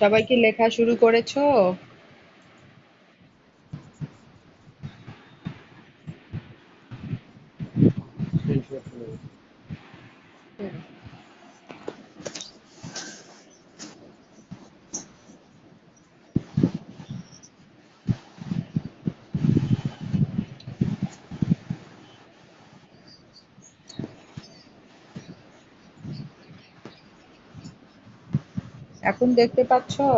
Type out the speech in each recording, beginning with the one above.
সবাই কি লেখা শুরু করেছো? এখন দেখতে পাচ্ছো?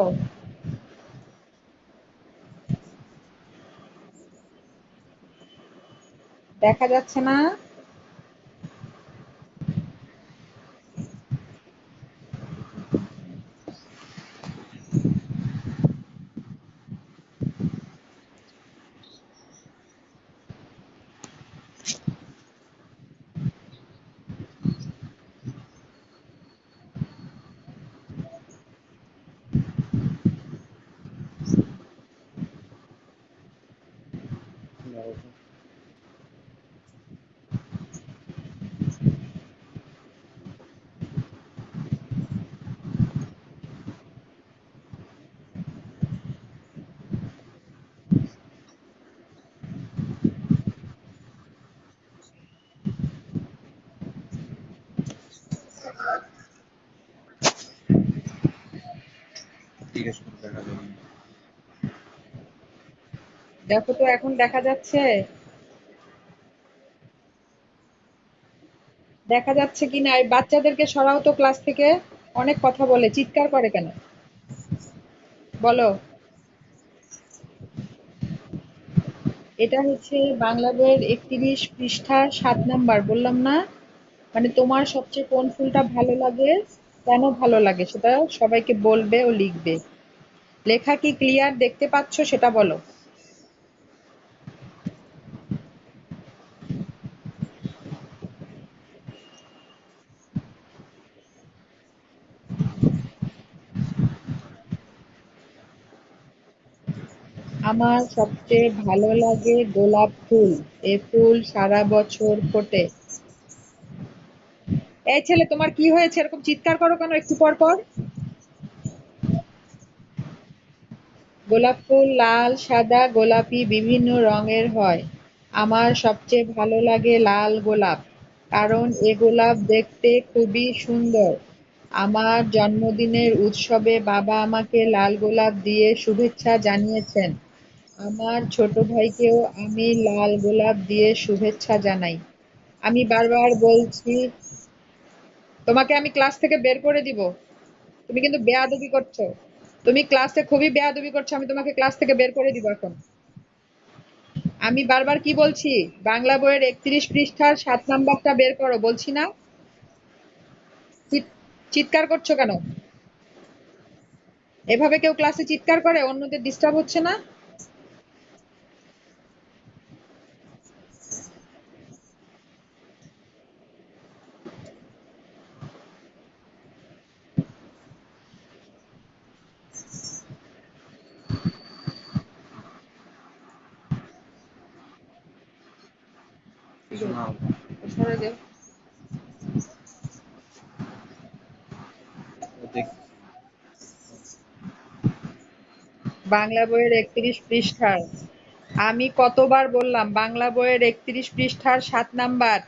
দেখা যাচ্ছে না? দেখো তো এখন দেখা যাচ্ছে? দেখা যাচ্ছে কিনা? এই বাচ্চাদেরকে সরাও তো ক্লাস থেকে। অনেক কথা বলে, চিৎকার করে কেন? বলো। এটা হচ্ছে বাংলা বইয়ের ৩১ পৃষ্ঠার ৭ নাম্বার, বললাম না? মানে তোমার সবচেয়ে কোন ফুলটা ভালো লাগে, কেন ভালো লাগে সেটা সবাইকে বলবে ও লিখবে। লেখা কি ক্লিয়ার দেখতে পাচ্ছ সেটা বলো। আমার সবচেয়ে ভালো লাগে গোলাপ ফুল। এ ফুল সারা বছর ফোটে। এই ছেলে, তোমার কি হয়েছে? এরকম চিৎকার করো কেন একটু পর পর? গোলাপ ফুল লাল, সাদা, গোলাপি বিভিন্ন রঙের হয়। আমার সবচেয়ে ভালো লাগে লাল গোলাপ, কারণ এ গোলাপ দেখতে খুবই সুন্দর। আমার জন্মদিনের উৎসবে বাবা আমাকে লাল গোলাপ দিয়ে শুভেচ্ছা জানিয়েছেন। আমার ছোট ভাইকেও আমি লাল গোলাপ দিয়ে শুভেচ্ছা জানাই। আমি বারবার বলছি, তোমাকে আমি ক্লাস থেকে বের করে দিব। তুমি কিন্তু বেয়াদবি করছো। তুমি ক্লাসে খুবই বেয়াদবি করছো, আমি তোমাকে ক্লাস থেকে বের করে দিব এখন। আমি বারবার কি বলছি? বাংলা বইয়ের ৩১ পৃষ্ঠার ৭ নাম্বারটা বের করো বলছি না? চিৎকার করছো কেন? এভাবে কেউ ক্লাসে চিৎকার করে? অন্যদের ডিস্টার্ব হচ্ছে না? সরে দে। বাংলা বইয়ের ৩১ পৃষ্ঠার। আমি কতবার বললাম বাংলা বইয়ের ৩১ পৃষ্ঠার ৭ নাম্বার।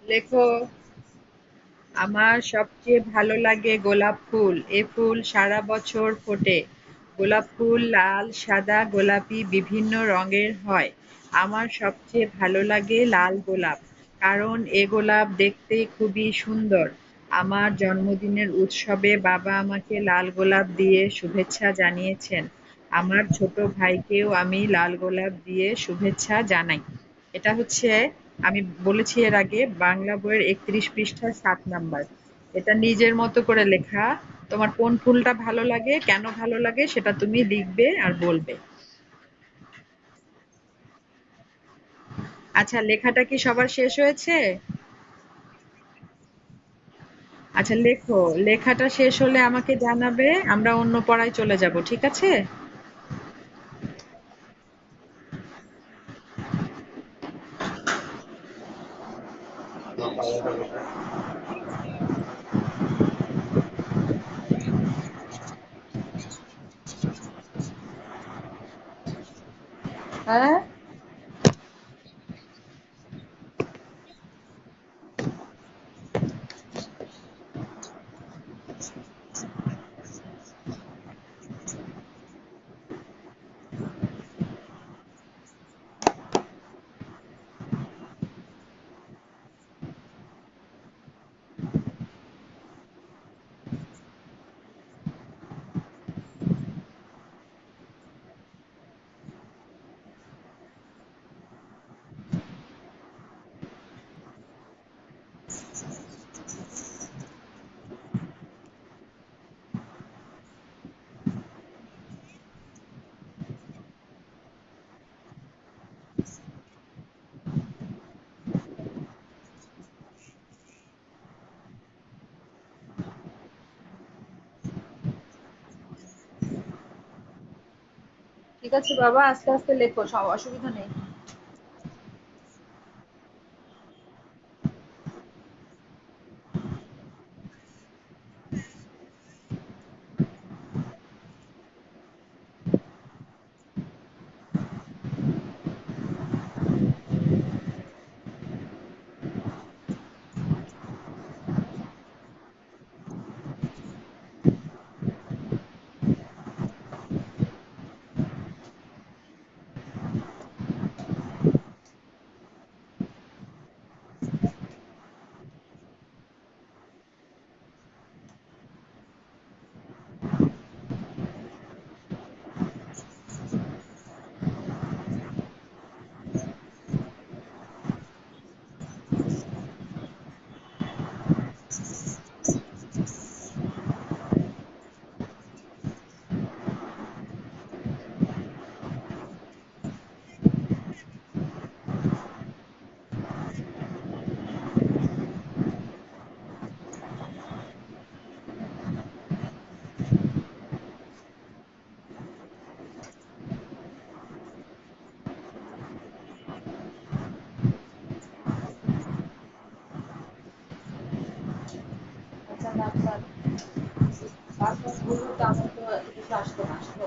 লেখো, আমার সবচেয়ে ভালো লাগে গোলাপ ফুল। এ ফুল সারা বছর ফোটে। গোলাপ ফুল লাল, সাদা, গোলাপি বিভিন্ন রঙের হয়। আমার সবচেয়ে ভালো লাগে লাল গোলাপ, কারণ এ গোলাপ দেখতে খুবই সুন্দর। আমার জন্মদিনের উৎসবে বাবা আমাকে লাল গোলাপ দিয়ে শুভেচ্ছা জানিয়েছেন। আমার ছোট ভাইকেও আমি লাল গোলাপ দিয়ে শুভেচ্ছা জানাই। এটা হচ্ছে, আমি বলেছি এর আগে, বাংলা বইয়ের ৩১ পৃষ্ঠার ৭ নাম্বার। এটা নিজের মতো করে লেখা। তোমার কোন ফুলটা ভালো লাগে, কেন ভালো লাগে সেটা তুমি লিখবে আর বলবে। আচ্ছা, লেখাটা কি সবার শেষ হয়েছে? আচ্ছা লেখো, লেখাটা শেষ হলে আমাকে জানাবে, আমরা অন্য পড়ায় চলে যাব, ঠিক আছে? হ্যাঁ, ঠিক আছে বাবা, আস্তে আস্তে লেখো, সব অসুবিধা নেই। আচ্ছা, ডাক্তার, ডাক্তার বলুন তো, আমার তো কিছু আসতো না, আসতো।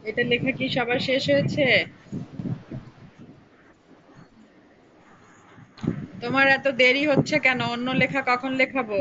এটা লেখা কি সবার শেষ হয়েছে? তোমার এত দেরি হচ্ছে কেন? অন্য লেখা কখন লেখাবো?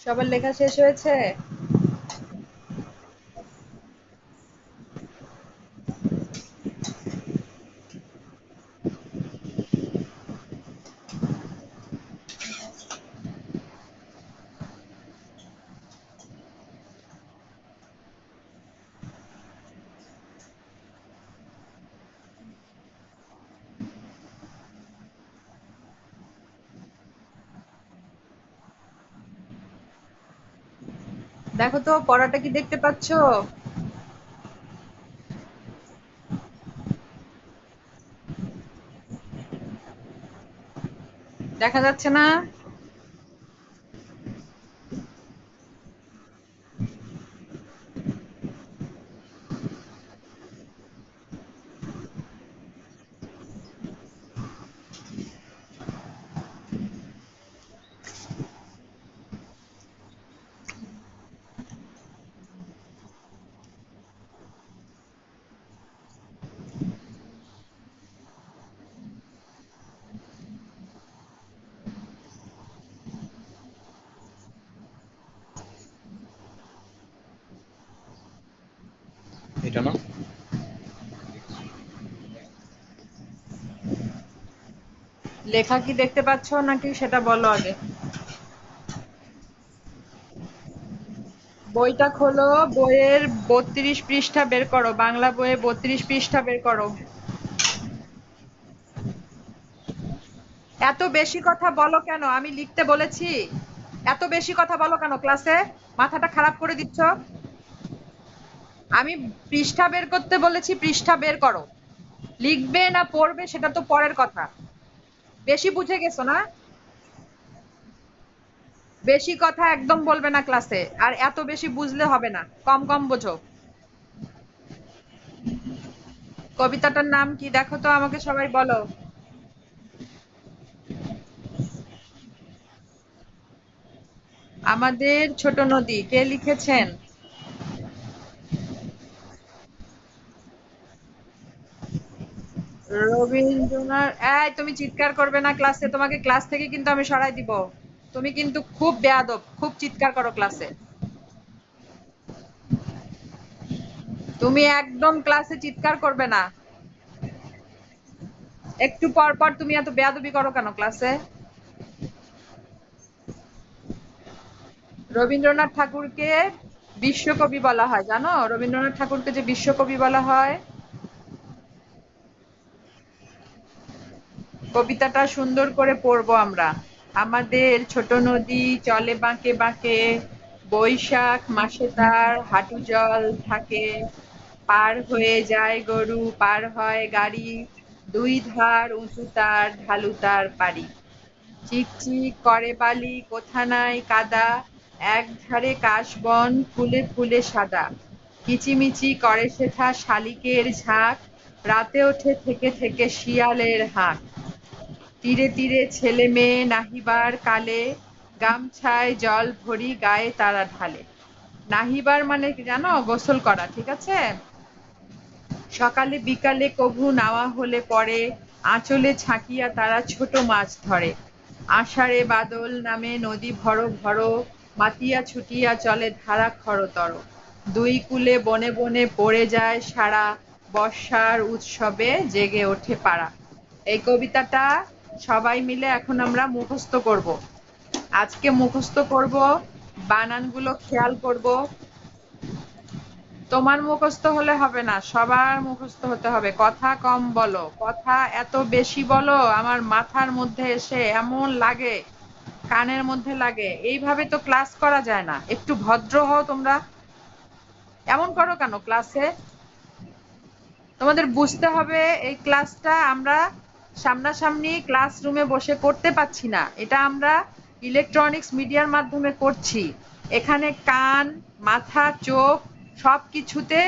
সবার লেখা শেষ হয়েছে? দেখো তো পড়াটা কি দেখতে পাচ্ছো? দেখা যাচ্ছে না? এটা না। লেখা কি দেখতে পাচ্ছো নাকি সেটা বলো আগে। বইটা খোলো, বইয়ের 32 পৃষ্ঠা বের করো, বাংলা বইয়ে 32 পৃষ্ঠা বের করো। এত বেশি কথা বলো কেন? আমি লিখতে বলেছি? এত বেশি কথা বলো কেন ক্লাসে? মাথাটা খারাপ করে দিচ্ছ? আমি পৃষ্ঠা বের করতে বলেছি, পৃষ্ঠা বের করো। লিখবে না পড়বে সেটা তো পরের কথা। বেশি বুঝে গেছো না? বেশি কথা একদম বলবে না ক্লাসে, আর এত বেশি বুঝলে হবে না, কম কম বোঝো। কবিতাটার নাম কি দেখো তো আমাকে সবাই বলো। আমাদের ছোট নদী কে লিখেছেন? রবীন্দ্রনাথ। এই তুমি চিৎকার করবে না ক্লাসে, তোমাকে ক্লাস থেকে কিন্তু আমি সরাই দিব। তুমি কিন্তু খুব বেয়াদব, খুব চিৎকার করো ক্লাসে। তুমি একদম ক্লাসে চিৎকার করবে না। একটু পর পর তুমি এত বেয়াদবি করো কেন ক্লাসে? রবীন্দ্রনাথ ঠাকুরকে বিশ্বকবি বলা হয়, জানো? রবীন্দ্রনাথ ঠাকুরকে যে বিশ্বকবি বলা হয়। কবিতাটা সুন্দর করে পড়বো আমরা। আমাদের ছোট নদী চলে বাঁকে বাঁকে, বৈশাখ মাসে তার হাঁটু জল থাকে, পার হয়ে যায় গরু পার হয় গাড়ি, দুই ধার উঁচু তার ঢালু তার পাড়ি, চিকচিক করে বালি কোথা নাই কাদা, এক ধারে কাশবন ফুলে ফুলে সাদা, কিচিমিচি করে সেথা শালিকের ঝাঁক, রাতে ওঠে থেকে থেকে শিয়ালের হাঁক, তীরে তীরে ছেলে মেয়ে নাহিবার কালে, গামছায় জল ভরি গায়ে তারা ঢালে। নাহিবার মানে কি জানো? গোসল করা, ঠিক আছে? সকালে বিকালে কভু নাওয়া হলে পরে, আঁচলে ছাঁকিয়া তারা ছোট মাছ ধরে, আষাঢ়ে বাদল নামে নদী ভর ভর, মাতিয়া ছুটিয়া চলে ধারা খরতর, দুই কূলে বনে বনে পড়ে যায় সারা, বর্ষার উৎসবে জেগে ওঠে পাড়া। এই কবিতাটা সবাই মিলে এখন আমরা মুখস্থ করব। আজকে মুখস্থ করব, বানানগুলো খেয়াল করব। তোমার মুখস্থ হলে হবে না, সবার মুখস্থ হতে হবে। কথা কম বলো, কথা এত বেশি বলো আমার মাথার মধ্যে এসে এমন লাগে, কানের মধ্যে লাগে। এইভাবে তো ক্লাস করা যায় না, একটু ভদ্র হও তোমরা। এমন করো কেন ক্লাসে? তোমাদের বুঝতে হবে এই ক্লাসটা আমরা সামনাসামনি ক্লাসরুমে বসে করতে পাচ্ছি না, এটা আমরা ইলেকট্রনিক্স মিডিয়ার মাধ্যমে করছি। এখানে কান, মাথা, চোখ সবকিছুতে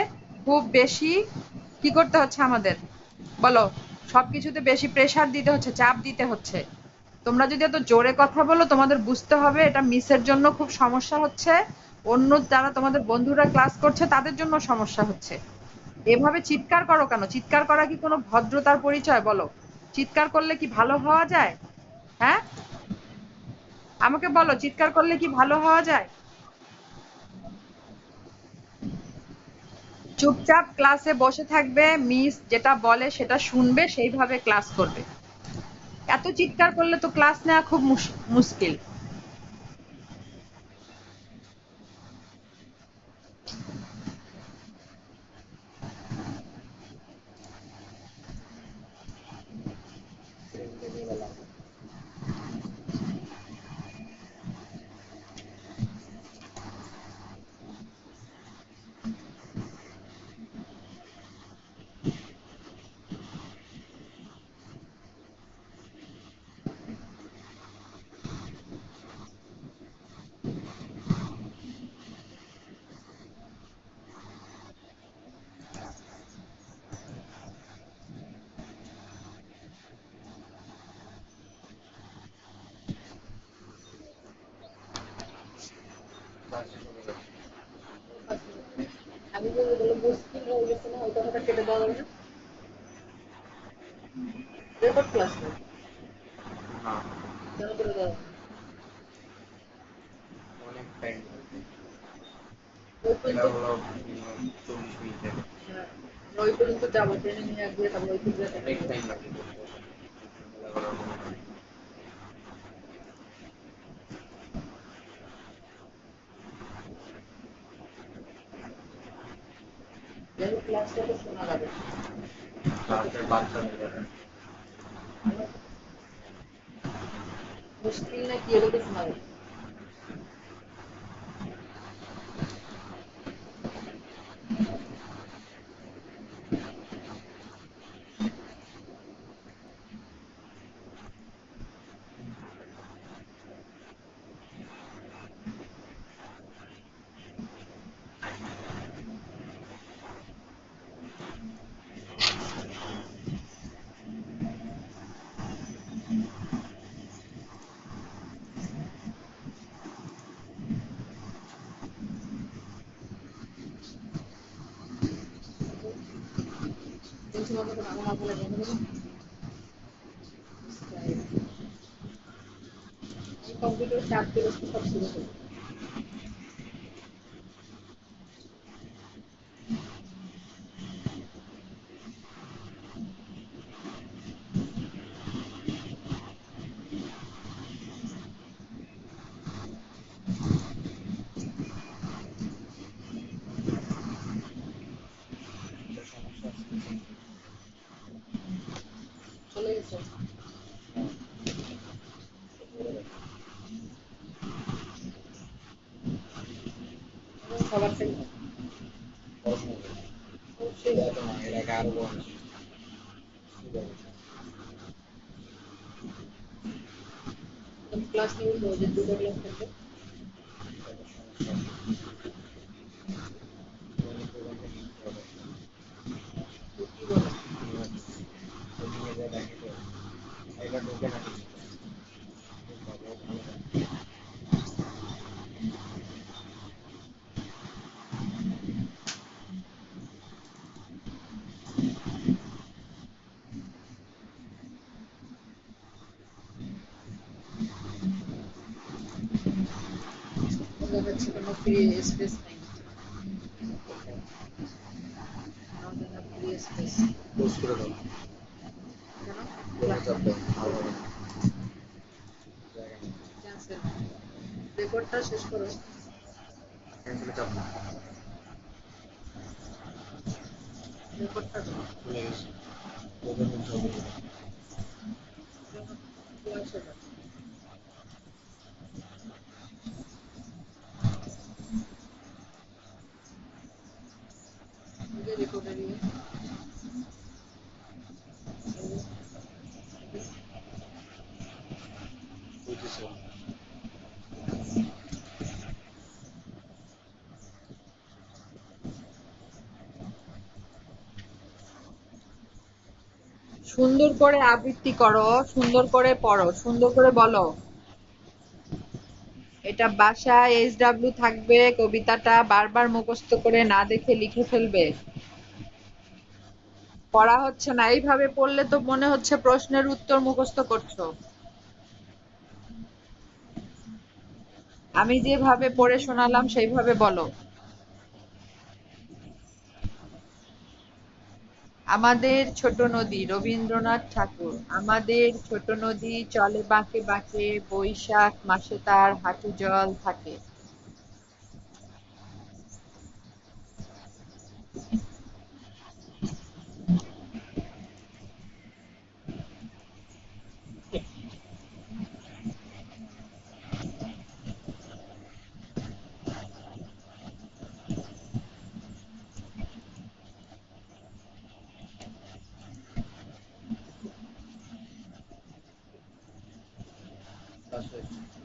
খুব বেশি কি করতে হচ্ছে আমাদের, বলো? সবকিছুতে বেশি প্রেসার দিতে হচ্ছে, চাপ দিতে হচ্ছে। তোমরা যদি এত জোরে কথা বলো, তোমাদের বুঝতে হবে এটা মিসের জন্য খুব সমস্যা হচ্ছে, অন্য যারা তোমাদের বন্ধুরা ক্লাস করছে তাদের জন্য সমস্যা হচ্ছে। এভাবে চিৎকার করো কেন? চিৎকার করা কি কোনো ভদ্রতার পরিচয়, বলো? চিৎকার করলে কি ভালো হওয়া যায়? হ্যাঁ, আমাকে বলো, চিৎকার করলে কি ভালো হওয়া যায়? চুপচাপ ক্লাসে বসে থাকবে, মিস যেটা বলে সেটা শুনবে, সেইভাবে ক্লাস করবে। এত চিৎকার করলে তো ক্লাস নেওয়া খুব মুশকিল। আমি যে বলে মুশকিল হয়ে গেছে না, ওই কথাটা কেটে দেওয়া যাবে না? রেকর্ড ক্লাস না, না, কেন করে দেওয়া? অনেক টাইম লাগবে। ওই এটা পর্যন্ত, হলো minimum 40 মিনিটের। হ্যাঁ, ওই পর্যন্ত যাবো, ট্রেনে নিয়ে একদিকে তারপর ওই পর্যন্ত অনেক টাইম লাগবে করতে। ঝামেলা করার কোনো কারণ নেই। যেন ক্লাসটা তো শোনা যাবে। ক্লাসের বাচ্চাদের যারা মুশকিল না কি এটা তো শোনা যাবে। বলছি মতো তো আমার মাথা লাগে কম্পিউটার চাপ দিলে সব শুরু করবে। চলে গেছে সবার থেকে অবশ্যই ক্লাস নিয়ে তো যে দুটো ক্লাস থাকবে কি বলে ওদের কাছে কোনো ফ্রি স্পেস নেই আমাদের না ফ্রি স্পেস ক্লোজ করে দাও কেন ক্লোজে চাপ দাও ভালো হবে না জায়গা নেই ক্যান্সেল রেকর্ডটা শেষ করো ক্যান্সেলে চাপ দাও রেকর্ডটা করো চলে গেছে ক্লোজের মধ্যে হবে এটা ক্লাস হবে मुझे रिकॉर्ड करिए বুঝেছো সুন্দর করে আবৃত্তি করো সুন্দর করে পড়ো সুন্দর করে বলো এটা বাসায় SW থাকবে কবিতাটা বারবার মুখস্থ করে না দেখে লিখে ফেলবে পড়া হচ্ছে না এইভাবে পড়লে তো মনে হচ্ছে প্রশ্নের উত্তর মুখস্থ করছো আমি যেভাবে পড়ে শোনালাম সেইভাবে বলো আমাদের ছোট নদী রবীন্দ্রনাথ ঠাকুর আমাদের ছোট নদী চলে বাঁকে বাঁকে বৈশাখ মাসে তার হাঁটু জল থাকে ক্লাস শেষ